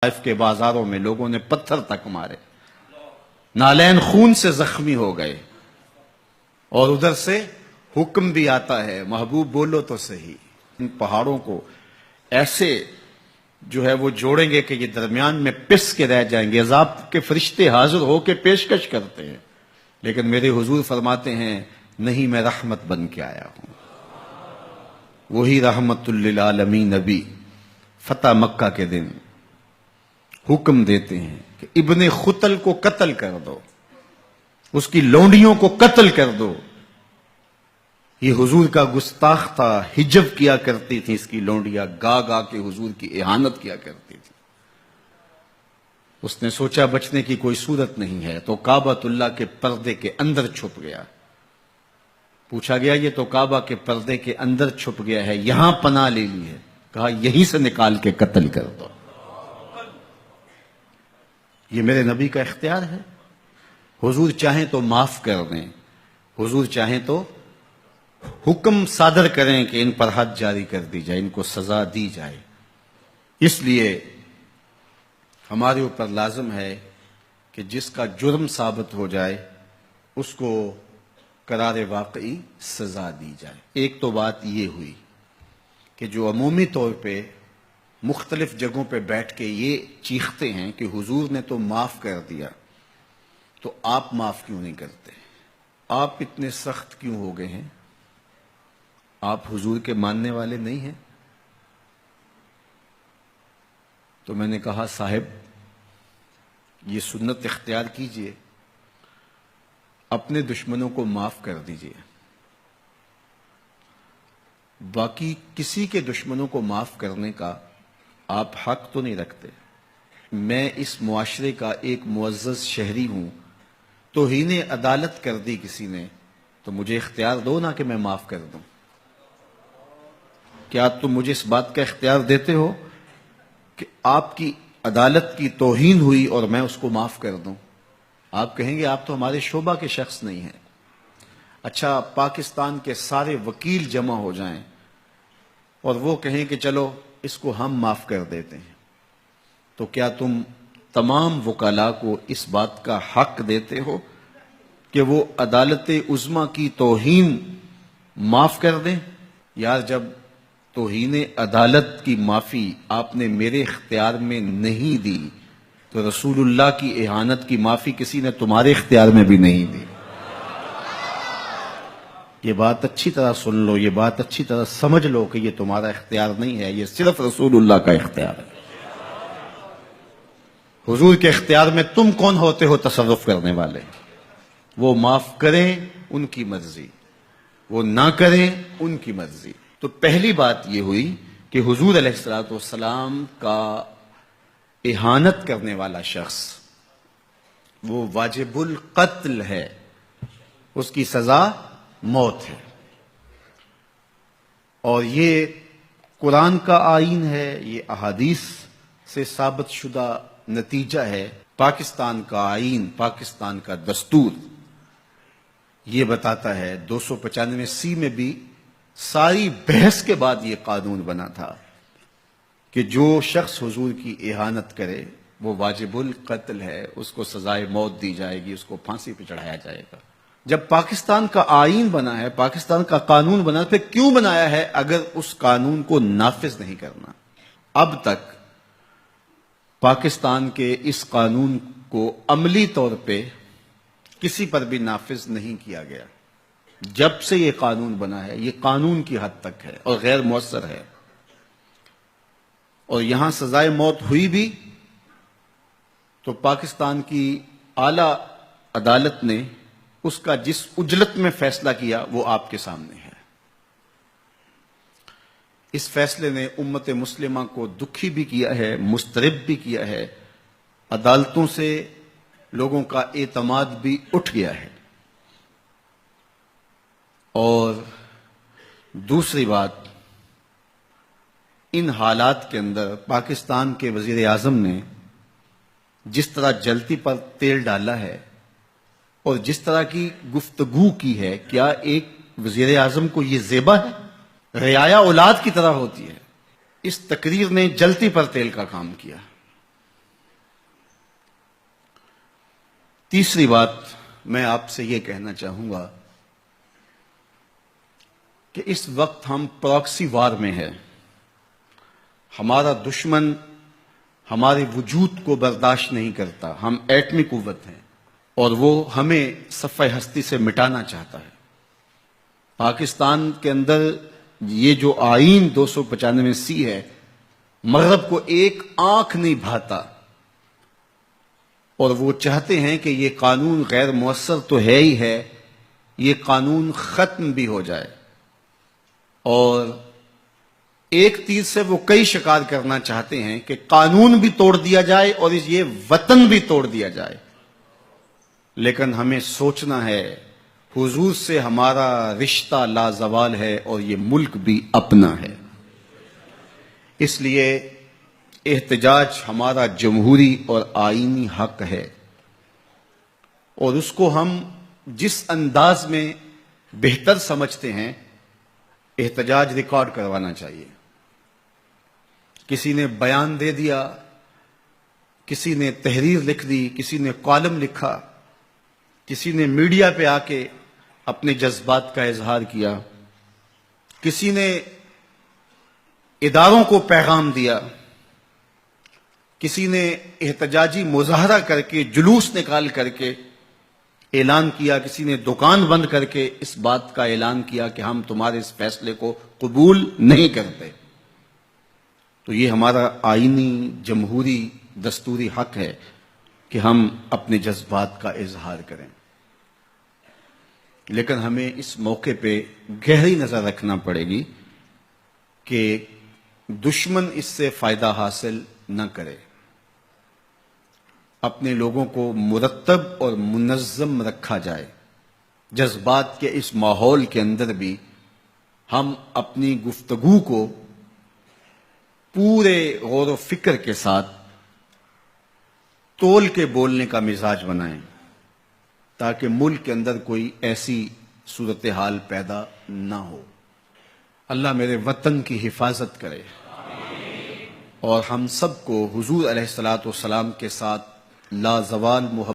طائف کے بازاروں میں لوگوں نے پتھر تک مارے، نالین خون سے زخمی ہو گئے، اور ادھر سے حکم بھی آتا ہے محبوب بولو تو صحیح۔ ان پہاڑوں کو ایسے جو ہے وہ جوڑیں گے کہ یہ درمیان میں پس کے رہ جائیں گے، عذاب کے فرشتے حاضر ہو کے پیشکش کرتے ہیں، لیکن میرے حضور فرماتے ہیں نہیں، میں رحمت بن کے آیا ہوں۔ وہی رحمت للعالمین نبی فتح مکہ کے دن حکم دیتے ہیں کہ ابن خطل کو قتل کر دو، اس کی لونڈیوں کو قتل کر دو۔ یہ حضور کا گستاخ تھا، ہجب کیا کرتی تھی اس کی لونڈیاں، گا گا کے حضور کی اہانت کیا کرتی تھی۔ اس نے سوچا بچنے کی کوئی صورت نہیں ہے تو کعبۃ اللہ کے پردے کے اندر چھپ گیا۔ پوچھا گیا یہ تو کعبہ کے پردے کے اندر چھپ گیا ہے، یہاں پناہ لے لی ہے، کہا یہیں سے نکال کے قتل کر دو۔ یہ میرے نبی کا اختیار ہے، حضور چاہیں تو معاف کر دیں، حضور چاہیں تو حکم صادر کریں کہ ان پر حد جاری کر دی جائے، ان کو سزا دی جائے۔ اس لیے ہمارے اوپر لازم ہے کہ جس کا جرم ثابت ہو جائے اس کو قرار واقعی سزا دی جائے۔ ایک تو بات یہ ہوئی کہ جو عمومی طور پہ مختلف جگہوں پہ بیٹھ کے یہ چیختے ہیں کہ حضور نے تو معاف کر دیا، تو آپ معاف کیوں نہیں کرتے؟ آپ اتنے سخت کیوں ہو گئے ہیں؟ آپ حضور کے ماننے والے نہیں ہیں؟ تو میں نے کہا صاحب یہ سنت اختیار کیجئے، اپنے دشمنوں کو معاف کر دیجئے، باقی کسی کے دشمنوں کو معاف کرنے کا آپ حق تو نہیں رکھتے۔ میں اس معاشرے کا ایک معزز شہری ہوں، توہین عدالت کر دی کسی نے تو مجھے اختیار دو نا کہ میں معاف کر دوں۔ کیا تم مجھے اس بات کا اختیار دیتے ہو کہ آپ کی عدالت کی توہین ہوئی اور میں اس کو معاف کر دوں؟ آپ کہیں گے آپ تو ہمارے شعبہ کے شخص نہیں ہیں۔ اچھا پاکستان کے سارے وکیل جمع ہو جائیں اور وہ کہیں کہ چلو اس کو ہم معاف کر دیتے ہیں، تو کیا تم تمام وکلاء کو اس بات کا حق دیتے ہو کہ وہ عدالت عظمیٰ کی توہین معاف کر دیں؟ یار جب توہین عدالت کی معافی آپ نے میرے اختیار میں نہیں دی تو رسول اللہ کی اہانت کی معافی کسی نے تمہارے اختیار میں بھی نہیں دی۔ یہ بات اچھی طرح سن لو، یہ بات اچھی طرح سمجھ لو کہ یہ تمہارا اختیار نہیں ہے، یہ صرف رسول اللہ کا اختیار ہے۔ حضور کے اختیار میں تم کون ہوتے ہو تصرف کرنے والے؟ وہ معاف کریں ان کی مرضی، وہ نہ کریں ان کی مرضی۔ تو پہلی بات یہ ہوئی کہ حضور علیہ الصلوۃ والسلام کا اہانت کرنے والا شخص وہ واجب القتل ہے، اس کی سزا موت ہے، اور یہ قرآن کا آئین ہے، یہ احادیث سے ثابت شدہ نتیجہ ہے۔ پاکستان کا آئین، پاکستان کا دستور یہ بتاتا ہے، 295 میں بھی ساری بحث کے بعد یہ قانون بنا تھا کہ جو شخص حضور کی اہانت کرے وہ واجب القتل ہے، اس کو سزائے موت دی جائے گی، اس کو پھانسی پہ چڑھایا جائے گا۔ جب پاکستان کا آئین بنا ہے، پاکستان کا قانون بنا ہے، پھر کیوں بنایا ہے اگر اس قانون کو نافذ نہیں کرنا؟ اب تک پاکستان کے اس قانون کو عملی طور پہ کسی پر بھی نافذ نہیں کیا گیا۔ جب سے یہ قانون بنا ہے یہ قانون کی حد تک ہے اور غیر مؤثر ہے، اور یہاں سزائے موت ہوئی بھی تو پاکستان کی اعلی عدالت نے اس کا جس اجلت میں فیصلہ کیا وہ آپ کے سامنے ہے۔ اس فیصلے نے امت مسلمہ کو دکھی بھی کیا ہے، مضطرب بھی کیا ہے، عدالتوں سے لوگوں کا اعتماد بھی اٹھ گیا ہے۔ اور دوسری بات، ان حالات کے اندر پاکستان کے وزیر اعظم نے جس طرح جلتی پر تیل ڈالا ہے اور جس طرح کی گفتگو کی ہے، کیا ایک وزیر اعظم کو یہ زیبا ہے؟ رعایا اولاد کی طرح ہوتی ہے۔ اس تقریر نے جلتی پر تیل کا کام کیا۔ تیسری بات میں آپ سے یہ کہنا چاہوں گا کہ اس وقت ہم پراکسی وار میں ہیں. ہمارا دشمن ہمارے وجود کو برداشت نہیں کرتا. ہم ایٹمی قوت ہیں اور وہ ہمیں صفحہ ہستی سے مٹانا چاہتا ہے. پاکستان کے اندر یہ جو آئین 295 ہے، مغرب کو ایک آنکھ نہیں بھاتا، اور وہ چاہتے ہیں کہ یہ قانون غیر مؤثر تو ہے ہی ہے، یہ قانون ختم بھی ہو جائے. اور ایک تیر سے وہ کئی شکار کرنا چاہتے ہیں کہ قانون بھی توڑ دیا جائے اور یہ وطن بھی توڑ دیا جائے. لیکن ہمیں سوچنا ہے حضور سے ہمارا رشتہ لازوال ہے اور یہ ملک بھی اپنا ہے. اس لیے احتجاج ہمارا جمہوری اور آئینی حق ہے، اور اس کو ہم جس انداز میں بہتر سمجھتے ہیں احتجاج ریکارڈ کروانا چاہیے. کسی نے بیان دے دیا، کسی نے تحریر لکھ دی، کسی نے کالم لکھا، کسی نے میڈیا پہ آ کے اپنے جذبات کا اظہار کیا، کسی نے اداروں کو پیغام دیا، کسی نے احتجاجی مظاہرہ کر کے جلوس نکال کر کے اعلان کیا، کسی نے دکان بند کر کے اس بات کا اعلان کیا کہ ہم تمہارے اس فیصلے کو قبول نہیں کرتے. تو یہ ہمارا آئینی جمہوری دستوری حق ہے کہ ہم اپنے جذبات کا اظہار کریں. لیکن ہمیں اس موقع پہ گہری نظر رکھنا پڑے گی کہ دشمن اس سے فائدہ حاصل نہ کرے. اپنے لوگوں کو مرتب اور منظم رکھا جائے. جذبات کے اس ماحول کے اندر بھی ہم اپنی گفتگو کو پورے غور و فکر کے ساتھ تول کے بولنے کا مزاج بنائیں، تاکہ ملک کے اندر کوئی ایسی صورتحال پیدا نہ ہو. اللہ میرے وطن کی حفاظت کرے اور ہم سب کو حضور علیہ الصلوۃ والسلام کے ساتھ لازوال محبت